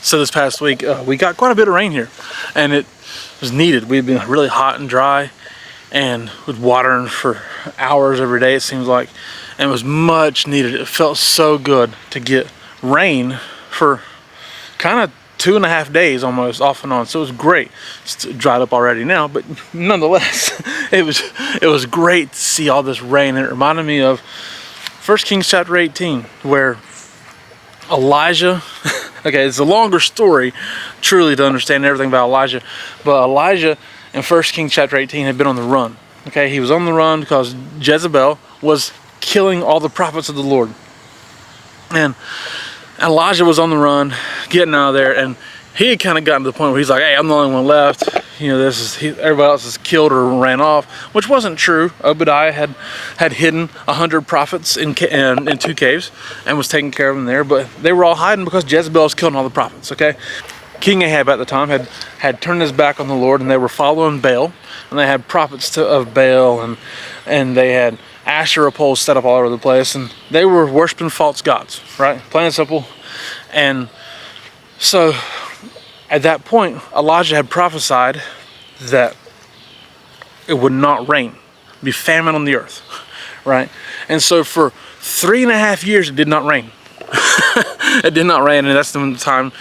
So this past week, we got quite a bit of rain here, and it was needed. We've been really hot and dry, and with watering for hours every day, it seems like, and it was much needed. It felt so good to get rain for kind of 2.5 days almost, off and on. So it was great. It's dried up already now, but nonetheless, it was great to see all this rain. And it reminded me of 1 Kings chapter 18, where Elijah, okay, it's a longer story truly to understand everything about Elijah, but Elijah in 1 Kings chapter 18 had been on the run. Okay, he was on the run because Jezebel was killing all the prophets of the Lord. And Elijah was on the run, getting out of there, and he had kind of gotten to the point where he's like, hey, I'm the only one left. You know, everybody else is killed or ran off, which wasn't true. Obadiah had hidden 100 prophets in 2 caves and was taking care of them there, but they were all hiding because Jezebel was killing all the prophets, okay? King Ahab at the time had turned his back on the Lord, and they were following Baal, and they had prophets of Baal, and they had Asherah poles set up all over the place, and they were worshiping false gods, right? Plain and simple. And so at that point, Elijah had prophesied that it would not rain, be famine on the earth, right? And so for 3.5 years, it did not rain. It did not rain, and that's the time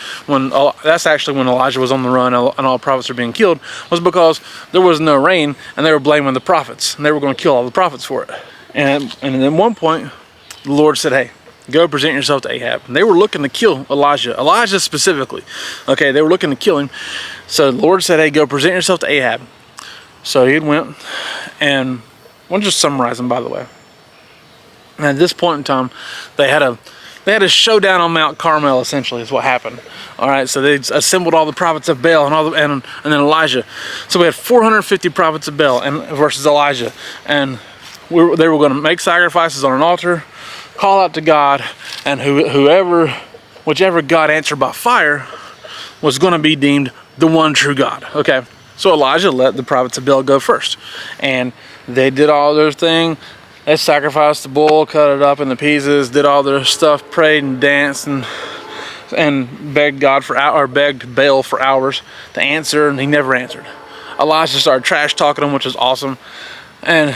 that's actually when Elijah was on the run and all prophets were being killed, was because there was no rain, and they were blaming the prophets, and they were going to kill all the prophets for it. And at one point, the Lord said, hey, go present yourself to Ahab. And they were looking to kill Elijah specifically. Okay, they were looking to kill him. So the Lord said, hey, go present yourself to Ahab. So he went, and I'll just summarize him, by the way. And at this point in time, they had a showdown on Mount Carmel, essentially, is what happened. All right, so they assembled all the prophets of Baal and then Elijah. So we had 450 prophets of Baal versus Elijah, and they were going to make sacrifices on an altar, call out to God, and whichever God answered by fire was going to be deemed the one true God. Okay, so Elijah let the prophets of Baal go first, and they did all their thing. They sacrificed the bull, cut it up into pieces, did all their stuff, prayed and danced, and begged Baal for hours to answer, and he never answered. Elijah started trash talking him, which was awesome, and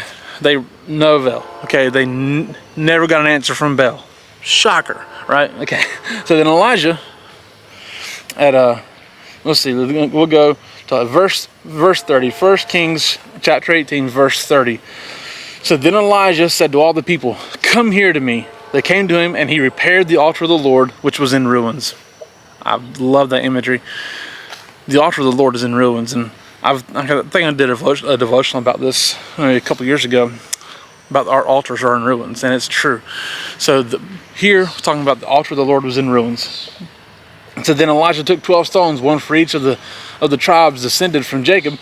no Baal. Okay, they never got an answer from Baal. Shocker, right? Okay, so then Elijah let's see, we'll go to verse 30, 1 Kings chapter 18, verse 30. So then Elijah said to all the people, come here to me. They came to him, and he repaired the altar of the Lord, which was in ruins. I love that imagery. The altar of the Lord is in ruins, and I think I did a devotional about this a couple years ago, about our altars are in ruins, and it's true. So here, we're talking about the altar of the Lord was in ruins. So then Elijah took 12 stones, one for each of the tribes descended from Jacob,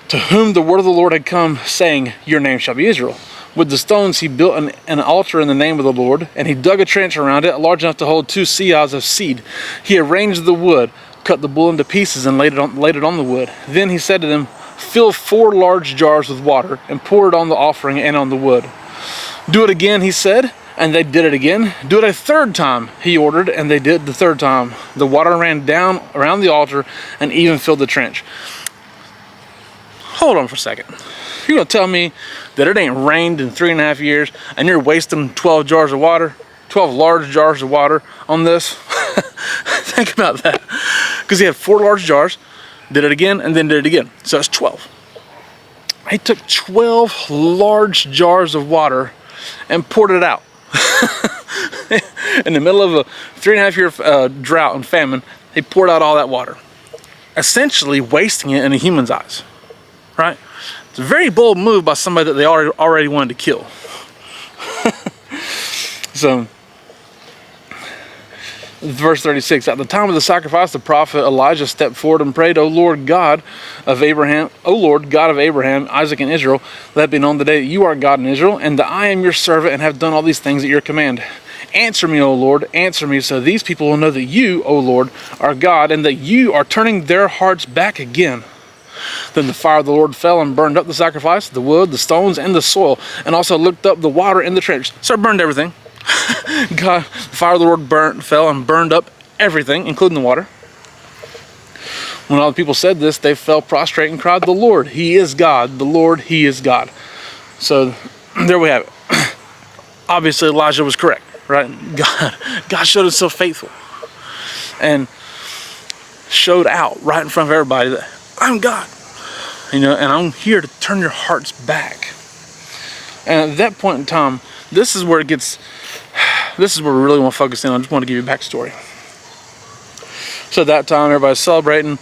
to whom the word of the Lord had come, saying, your name shall be Israel. With the stones he built an altar in the name of the Lord, and he dug a trench around it, large enough to hold 2 seahs of seed. He arranged the wood, cut the bull into pieces, and laid it on the wood. Then he said to them, fill 4 large jars with water, and pour it on the offering and on the wood. Do it again, he said, and they did it again. Do it a 3rd time, he ordered, and they did the 3rd time. The water ran down around the altar and even filled the trench. Hold on for a second. You're going to tell me that it ain't rained in 3.5 years and you're wasting 12 large jars of water on this? Think about that. Because he had 4 large jars, did it again, and then did it again. So that's 12. He took 12 large jars of water and poured it out. In the middle of a 3.5 year drought and famine, he poured out all that water, essentially wasting it in a human's eyes. Right? It's a very bold move by somebody that they already wanted to kill. So, verse 36, at the time of the sacrifice, the prophet Elijah stepped forward and prayed, O Lord God of Abraham, Isaac, and Israel, let it be known today that you are God in Israel, and that I am your servant and have done all these things at your command. Answer me, O Lord, answer me, so these people will know that you, O Lord, are God, and that you are turning their hearts back again. Then the fire of the Lord fell and burned up the sacrifice, the wood, the stones, and the soil, and also licked up the water in the trench. So it burned everything. The fire of the Lord fell and burned up everything, including the water. When all the people said this, they fell prostrate and cried, "The Lord, He is God. The Lord, He is God." So there we have it. Obviously, Elijah was correct, right? God showed Himself faithful and showed out right in front of everybody that I'm God, and I'm here to turn your hearts back. And at that point in time, this is where we really want to focus in. I just want to give you a backstory. So at that time, everybody's celebrating.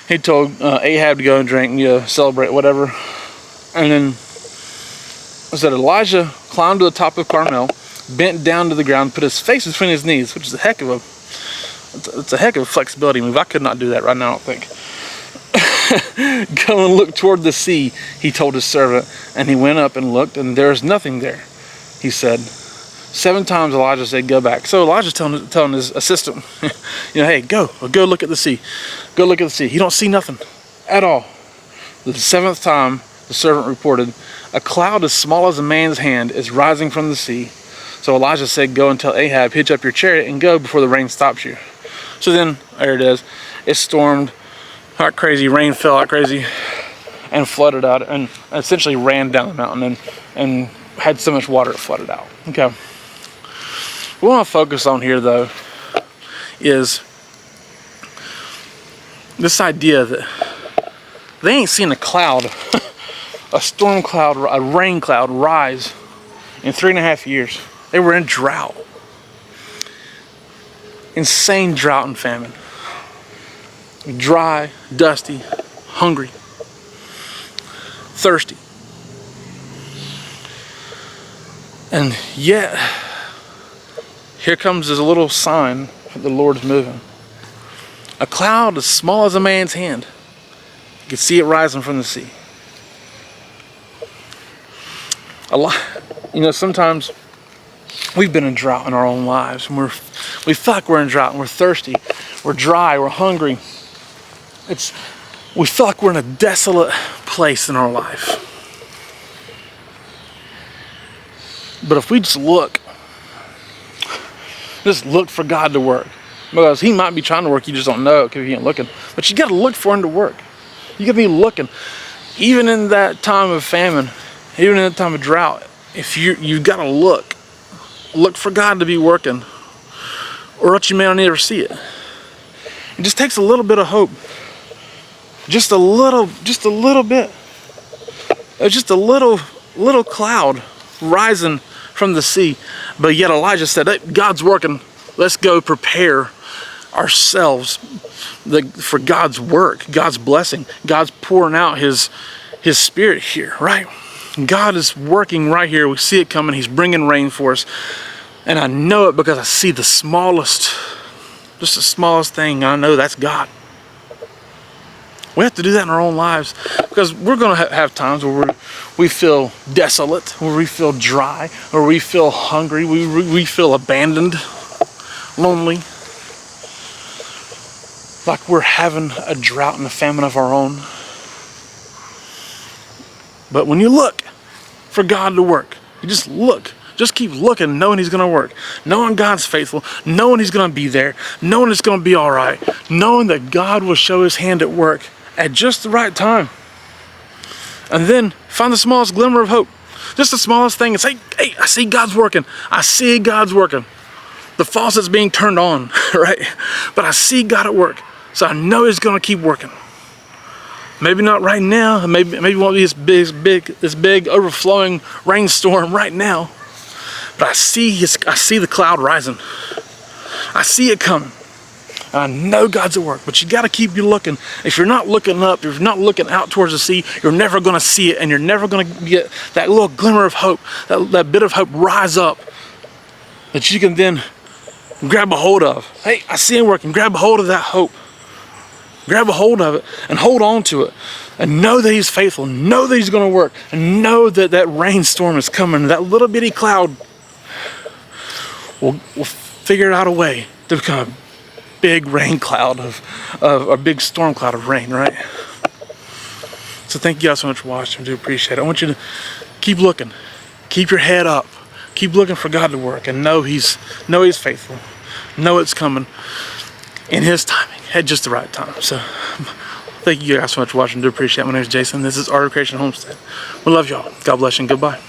He told Ahab to go and drink, celebrate, whatever. And then it said Elijah climbed to the top of Carmel, bent down to the ground, put his face between his knees, which is a heck of a flexibility move. I could not do that right now, I don't think. Go and look toward the sea, he told his servant. And he went up and looked, and there is nothing there, he said. 7 times Elijah said, "Go back." So Elijah's telling his assistant, "Hey, go look at the sea. Go look at the sea." He don't see nothing at all. The 7th time, the servant reported, "A cloud as small as a man's hand is rising from the sea." So Elijah said, "Go and tell Ahab, hitch up your chariot and go before the rain stops you." So then, there it is. It stormed like crazy. Rain fell like crazy and flooded out, and essentially ran down the mountain and had so much water it flooded out. Okay. What I want to focus on here, though, is this idea that they ain't seen a cloud, a storm cloud, a rain cloud rise in 3.5 years. They were in drought. Insane drought and famine. Dry, dusty, hungry, thirsty. And yet, here comes this little sign that the Lord's moving. A cloud as small as a man's hand. You can see it rising from the sea. Sometimes we've been in drought in our own lives, and we feel like we're in drought, and we're thirsty, we're dry, we're hungry. We feel like we're in a desolate place in our life. But if we just look for God to work, because He might be trying to work, you just don't know it because you ain't looking. But you got to look for Him to work. You got to be looking, even in that time of famine, even in that time of drought. If you've got to look for God to be working, or else you may not ever see it. It just takes a little bit of hope. Just a little bit. It's just a little cloud rising from the sea. But yet Elijah said, "Hey, God's working. Let's go prepare ourselves for God's work, God's blessing. God's pouring out His Spirit here, right? God is working right here. We see it coming. He's bringing rain for us. And I know it because I see the smallest thing. I know that's God. We have to do that in our own lives, because we're going to have times where we feel desolate, where we feel dry, where we feel hungry, we feel abandoned, lonely, like we're having a drought and a famine of our own. But when you look for God to work, you just look. Just keep looking, knowing He's going to work. Knowing God's faithful. Knowing He's going to be there. Knowing it's going to be all right. Knowing that God will show His hand at work at just the right time. And then find the smallest glimmer of hope. Just the smallest thing, and say, "Hey, I see God's working. I see God's working." The faucet's being turned on, right? But I see God at work. So I know He's going to keep working. Maybe not right now. Maybe it won't be this big overflowing rainstorm right now. But I see the cloud rising. I see it coming. I know God's at work, but you got to keep looking. If you're not looking up, if you're not looking out towards the sea, you're never going to see it, and you're never going to get that little glimmer of hope, that bit of hope rise up that you can then grab a hold of. Hey, I see Him working. Grab a hold of that hope. Grab a hold of it and hold on to it, and know that He's faithful. Know that He's going to work, and know that that rainstorm is coming. That little bitty cloud will figure out a way to become a big rain cloud of a big storm cloud of rain, right? So thank you guys so much for watching. I do appreciate it. I want you to keep looking. Keep your head up. Keep looking for God to work, and know He's faithful. Know it's coming. in His timing, at just the right time. So thank you guys so much for watching. Do appreciate it. My name is Jason. This is Art of Creation Homestead. We love y'all. God bless you and goodbye.